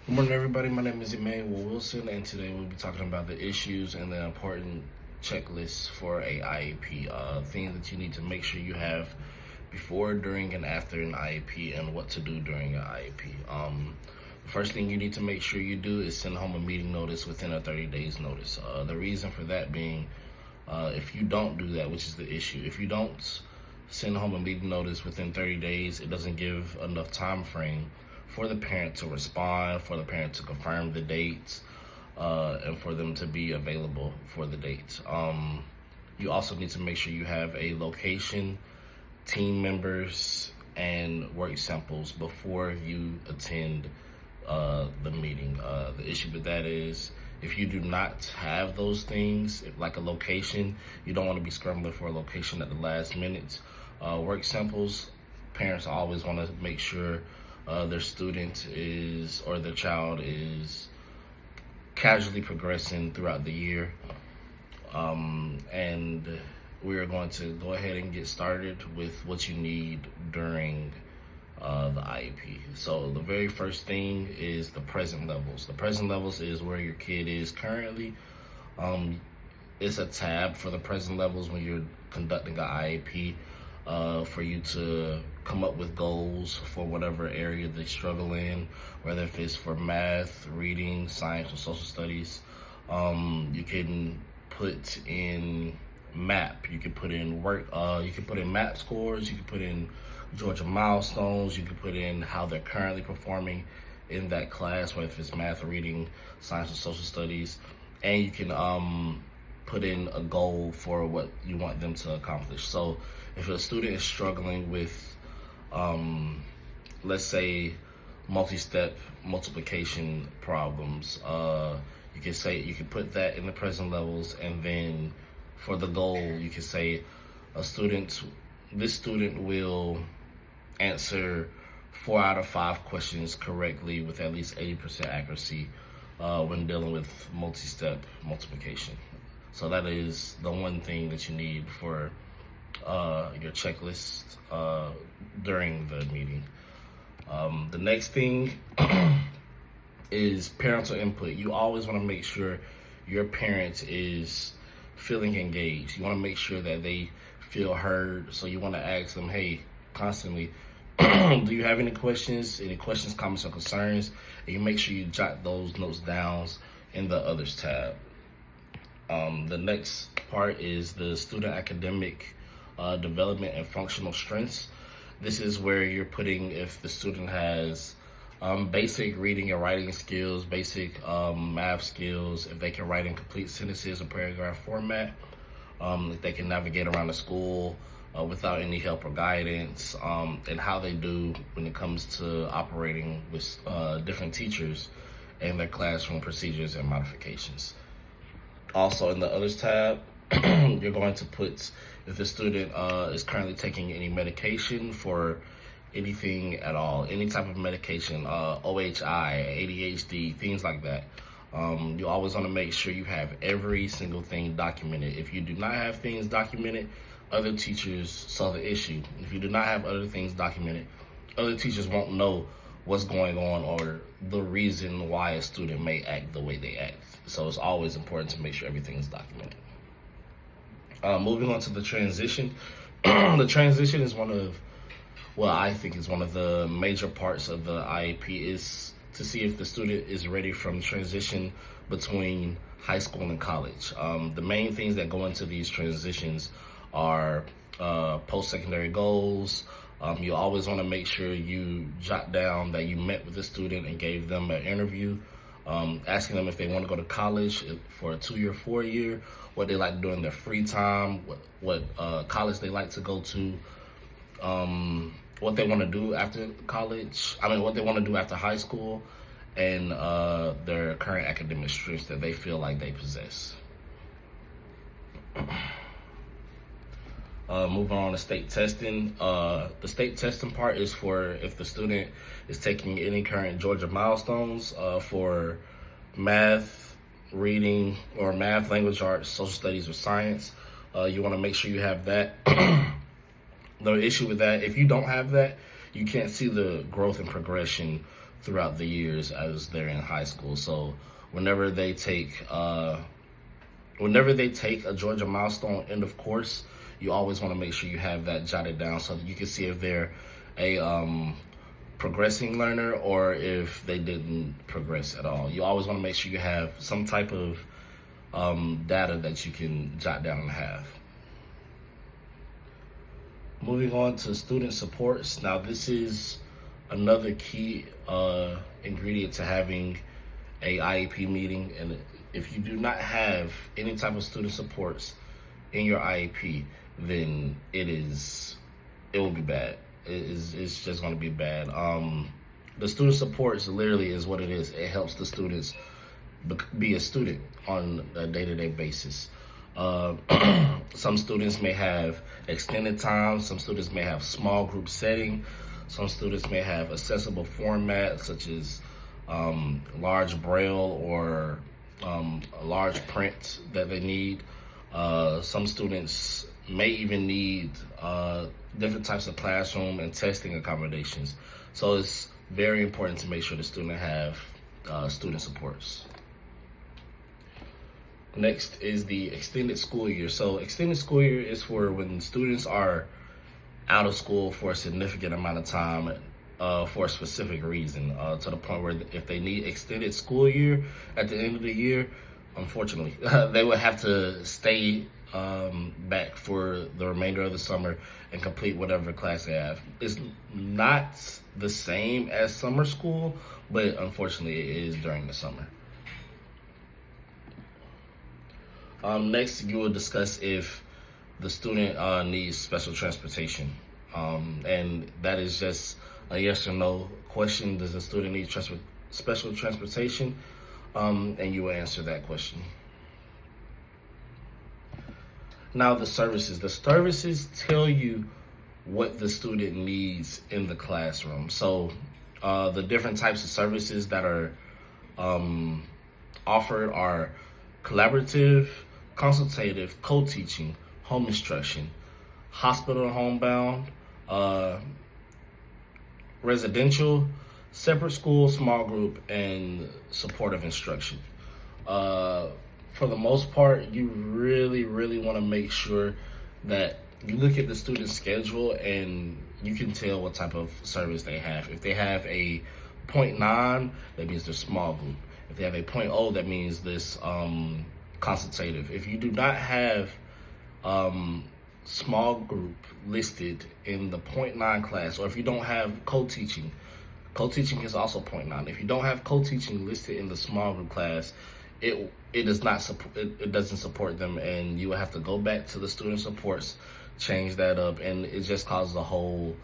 Good morning, everybody. My name is Emanuel Wilson, and today we'll be talking about the issues and the important checklists for a IEP. Things that you need to make sure you have before, during, and after an IEP, and what to do during an IEP. The first thing you need to make sure you do is send home a meeting notice within a 30 days notice. The reason for that being, if you don't do that, which is the issue, if you don't send home a meeting notice within 30 days, it doesn't give enough time frame for the parent to respond, for the parent to confirm the dates, and for them to be available for the dates. You also need to make sure you have a location, team members, and work samples before you attend the meeting. The issue with that is if you do not have those things, like a location, you don't want to be scrambling for a location at the last minute. Work samples, parents always want to make sure their student is, or their child is, casually progressing throughout the year. And we're going to go ahead and get started with what you need during the IEP. So the very first thing is the present levels. The present levels is where your kid is currently. It's a tab for the present levels when you're conducting an IEP. For you to come up with goals for whatever area they struggle in, whether if it's for math, reading, science, or social studies. You can put in MAP, you can put in work, you can put in MAP scores, you can put in Georgia milestones, you can put in how they're currently performing in that class, whether if it's math, reading, science, or social studies, and you can put in a goal for what you want them to accomplish. So if a student is struggling with, let's say, multi-step multiplication problems, you can put that in the present levels, and then for the goal, you can say this student will answer 4 out of 5 questions correctly with at least 80% accuracy when dealing with multi-step multiplication. So that is the one thing that you need for your checklist during the meeting. The next thing is parental input. You always want to make sure your parent is feeling engaged. You want to make sure that they feel heard. So you want to ask them, hey, constantly, do you have any questions, comments, or concerns? And you make sure you jot those notes down in the others tab. The next part is the student academic development and functional strengths. This is where you're putting if the student has basic reading and writing skills, basic math skills, if they can write in complete sentences or paragraph format, if they can navigate around the school without any help or guidance, and how they do when it comes to operating with different teachers and their classroom procedures and modifications. Also in the others tab, you're going to put if the student is currently taking any medication for anything at all, any type of medication, OHI, ADHD, things like that. You always want to make sure you have every single thing documented. If you do not have things documented, other teachers saw the issue. If you do not have other things documented, other teachers won't know what's going on or the reason why a student may act the way they act. So it's always important to make sure everything is documented. Moving on to the transition. The transition is I think is one of the major parts of the IEP, is to see if the student is ready from transition between high school and college. The main things that go into these transitions are post-secondary goals. You always want to make sure you jot down that you met with the student and gave them an interview, asking them if they want to go to college for a 2-year, 4-year, what they like to do in their free time, what college they like to go to, what they want to do after college, what they want to do after high school, and their current academic strengths that they feel like they possess. Moving on to state testing. The state testing part is for if the student is taking any current Georgia milestones for math, reading, or math, language arts, social studies, or science. You want to make sure you have that. The issue with that, if you don't have that, you can't see the growth and progression throughout the years as they're in high school. So whenever they take a Georgia milestone end of course, you always want to make sure you have that jotted down so that you can see if they're a progressing learner or if they didn't progress at all. You always want to make sure you have some type of data that you can jot down and have. Moving on to student supports. Now this is another key ingredient to having a IEP meeting, and if you do not have any type of student supports in your IEP, then it will be bad. It's just going to be bad. The student supports literally is what it is. It helps the students be a student on a day-to-day basis. Some students may have extended time. Some students may have small group setting. Some students may have accessible formats such as large braille or a large print that they need. Some students may even need different types of classroom and testing accommodations. So it's very important to make sure the student have student supports. Next is the extended school year. So extended school year is for when students are out of school for a significant amount of time for a specific reason, to the point where if they need extended school year at the end of the year, unfortunately, they would have to stay back for the remainder of the summer and complete whatever class they have. It's not the same as summer school, but unfortunately it is during the summer. Next, you will discuss if the student needs special transportation. And that is just a yes or no question. Does the student need special transportation? And you will answer that question. Now the services. The services tell you what the student needs in the classroom. So the different types of services that are offered are collaborative, consultative, co-teaching, home instruction, hospital homebound, residential, separate school, small group, and supportive instruction. For the most part, you really want to make sure that you look at the student's schedule and you can tell what type of service they have. If they have a 0.9, that means they're small group. If they have a 0.0, that means this consultative. If you do not have small group listed in the 0.9 class, or if you don't have co-teaching is also 0.9. If you don't have co-teaching listed in the small group class, it doesn't support them, and you will have to go back to the student supports, change that up, and it just causes a whole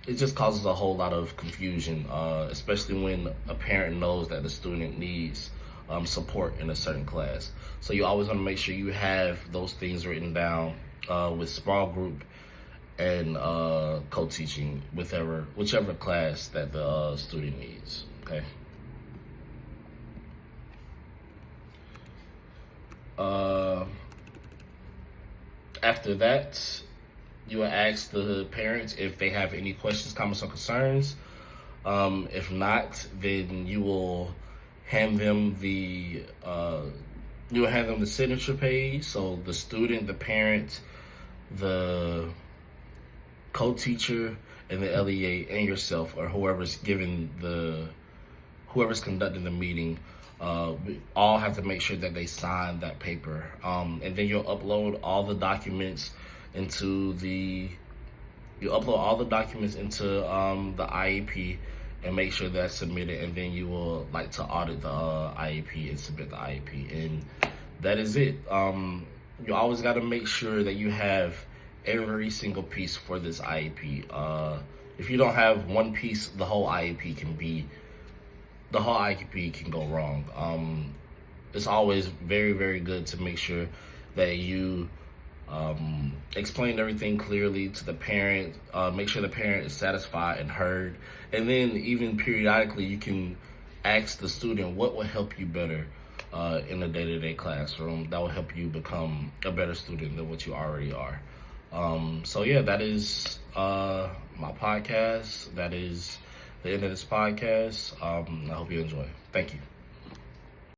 lot of confusion, especially when a parent knows that the student needs support in a certain class. So you always want to make sure you have those things written down with small group and co-teaching, whichever class that the student needs. Okay. After that, you will ask the parents if they have any questions, comments, or concerns. If not, then you will hand them the signature page. So the student, the parent, the co-teacher, and the LEA, and yourself, or whoever's conducting the meeting, we all have to make sure that they sign that paper. And then you'll upload all the documents into the IEP and make sure that's submitted, and then you will like to audit the IEP and submit the IEP, and that is it. You always got to make sure that you have every single piece for this IEP. If you don't have one piece, the whole IEP can go wrong. It's always very good to make sure that you explain everything clearly to the parent, make sure the parent is satisfied and heard, and then even periodically you can ask the student what will help you better in the day-to-day classroom that will help you become a better student than what you already are. So yeah, that is my podcast. That is the end of this podcast. I hope you enjoy. Thank you.